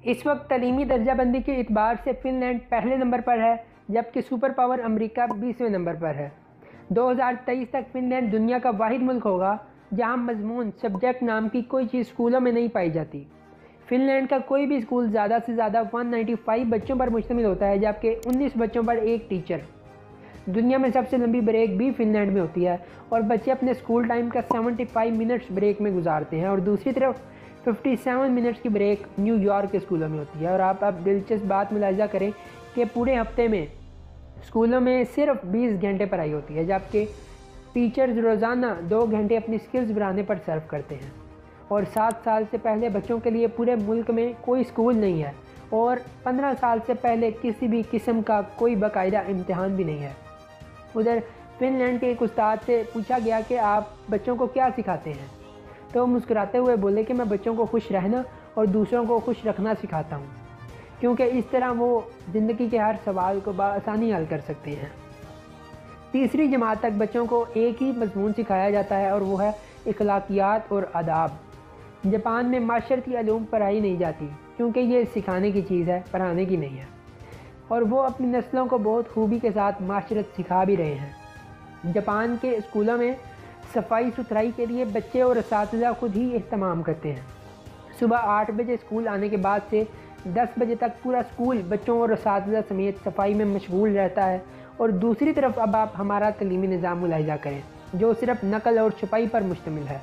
اس وقت تعلیمی درجہ بندی کے اعتبار سے فن لینڈ پہلے نمبر پر ہے، جبکہ سپر پاور امریکہ 20ویں نمبر پر ہے۔ 2023 تک فن لینڈ دنیا کا واحد ملک ہوگا جہاں مضمون سبجیکٹ نام کی کوئی چیز اسکولوں میں نہیں پائی جاتی۔ فن لینڈ کا کوئی بھی اسکول زیادہ سے زیادہ 195 بچوں پر مشتمل ہوتا ہے، جبکہ 19 بچوں پر ایک ٹیچر۔ دنیا میں سب سے لمبی بریک بھی فن لینڈ میں ہوتی ہے اور بچے اپنے اسکول ٹائم کا 75 منٹس بریک میں گزارتے ہیں، اور دوسری طرف 57 منٹس کی بریک نیو یارک کے اسکولوں میں ہوتی ہے۔ اور آپ دلچسپ بات ملاحظہ کریں کہ پورے ہفتے میں اسکولوں میں صرف 20 گھنٹے پڑھائی ہوتی ہے، جبکہ ٹیچرز روزانہ 2 گھنٹے اپنی سکلز بڑھانے پر صرف کرتے ہیں۔ اور 7 سال سے پہلے بچوں کے لیے پورے ملک میں کوئی اسکول نہیں ہے، اور 15 سال سے پہلے کسی بھی قسم کا کوئی باقاعدہ امتحان بھی نہیں ہے۔ ادھر فن لینڈ کے ایک استاد سے پوچھا گیا کہ آپ بچوں کو کیا سکھاتے ہیں، تو وہ مسکراتے ہوئے بولے کہ میں بچوں کو خوش رہنا اور دوسروں کو خوش رکھنا سکھاتا ہوں، کیونکہ اس طرح وہ زندگی کے ہر سوال کو بآسانی حل کر سکتے ہیں۔ تیسری جماعت تک بچوں کو ایک ہی مضمون سکھایا جاتا ہے، اور وہ ہے اخلاقیات اور آداب۔ جاپان میں معاشرتی علوم پڑھائی نہیں جاتی، کیونکہ یہ سکھانے کی چیز ہے، پڑھانے کی نہیں ہے، اور وہ اپنی نسلوں کو بہت خوبی کے ساتھ معاشرت سکھا بھی رہے ہیں۔ جاپان کے اسکولوں میں صفائی ستھرائی کے لیے بچے اور اساتذہ خود ہی اہتمام کرتے ہیں۔ صبح 8 بجے اسکول آنے کے بعد سے 10 بجے تک پورا اسکول بچوں اور اساتذہ سمیت صفائی میں مشغول رہتا ہے۔ اور دوسری طرف اب آپ ہمارا تعلیمی نظام ملاحظہ کریں، جو صرف نقل اور چھپائی پر مشتمل ہے۔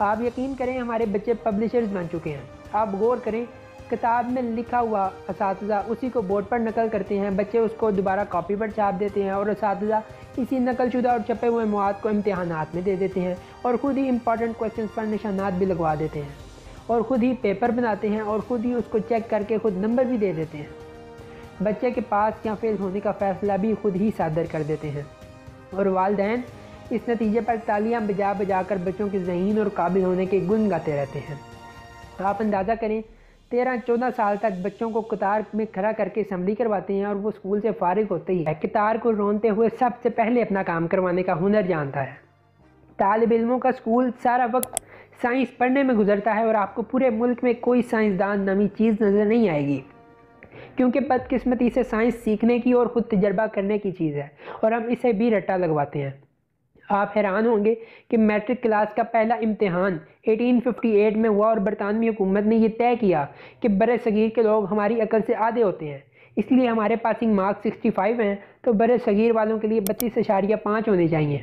آپ یقین کریں ہمارے بچے پبلشرز بن چکے ہیں۔ آپ غور کریں، کتاب میں لکھا ہوا اساتذہ اسی کو بورڈ پر نقل کرتے ہیں، بچے اس کو دوبارہ کاپی پر چھاپ دیتے ہیں، اور اساتذہ اسی نقل شدہ اور چھپے ہوئے مواد کو امتحانات میں دے دیتے ہیں، اور خود ہی امپورٹنٹ کوسچنز پر نشانات بھی لگوا دیتے ہیں، اور خود ہی پیپر بناتے ہیں، اور خود ہی اس کو چیک کر کے خود نمبر بھی دے دیتے ہیں۔ بچے کے پاس یا فیل ہونے کا فیصلہ بھی خود ہی صادر کر دیتے ہیں، اور والدین اس نتیجے پر تالیاں بجا بجا کر بچوں کے ذہین اور قابل ہونے کے گن گاتے رہتے ہیں۔ آپ اندازہ کریں 13-14 سال تک بچوں کو قطار میں کھڑا کر کے اسمبلی کرواتے ہیں، اور وہ اسکول سے فارغ ہوتے ہی قطار کو رونتے ہوئے سب سے پہلے اپنا کام کروانے کا ہنر جانتا ہے۔ طالب علموں کا اسکول سارا وقت سائنس پڑھنے میں گزرتا ہے، اور آپ کو پورے ملک میں کوئی سائنسدان نامی چیز نظر نہیں آئے گی، کیونکہ بدقسمتی سے سائنس سیکھنے کی اور خود تجربہ کرنے کی چیز ہے، اور ہم اسے بھی رٹا لگواتے ہیں۔ آپ حیران ہوں گے کہ میٹرک کلاس کا پہلا امتحان 1858 میں ہوا، اور برطانوی حکومت نے یہ طے کیا کہ برِ صغیر کے لوگ ہماری عقل سے آدھے ہوتے ہیں، اس لیے ہمارے پاسنگ مارکس 65 ہیں، تو برِ صغیر والوں کے لیے 32.5 ہونے چاہیے۔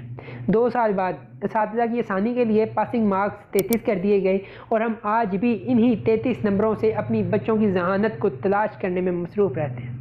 2 سال بعد اساتذہ کی آسانی کے لیے پاسنگ مارکس 33 کر دیے گئے، اور ہم آج بھی انہی 33 نمبروں سے اپنی بچوں کی ذہانت کو تلاش کرنے میں مصروف رہتے ہیں۔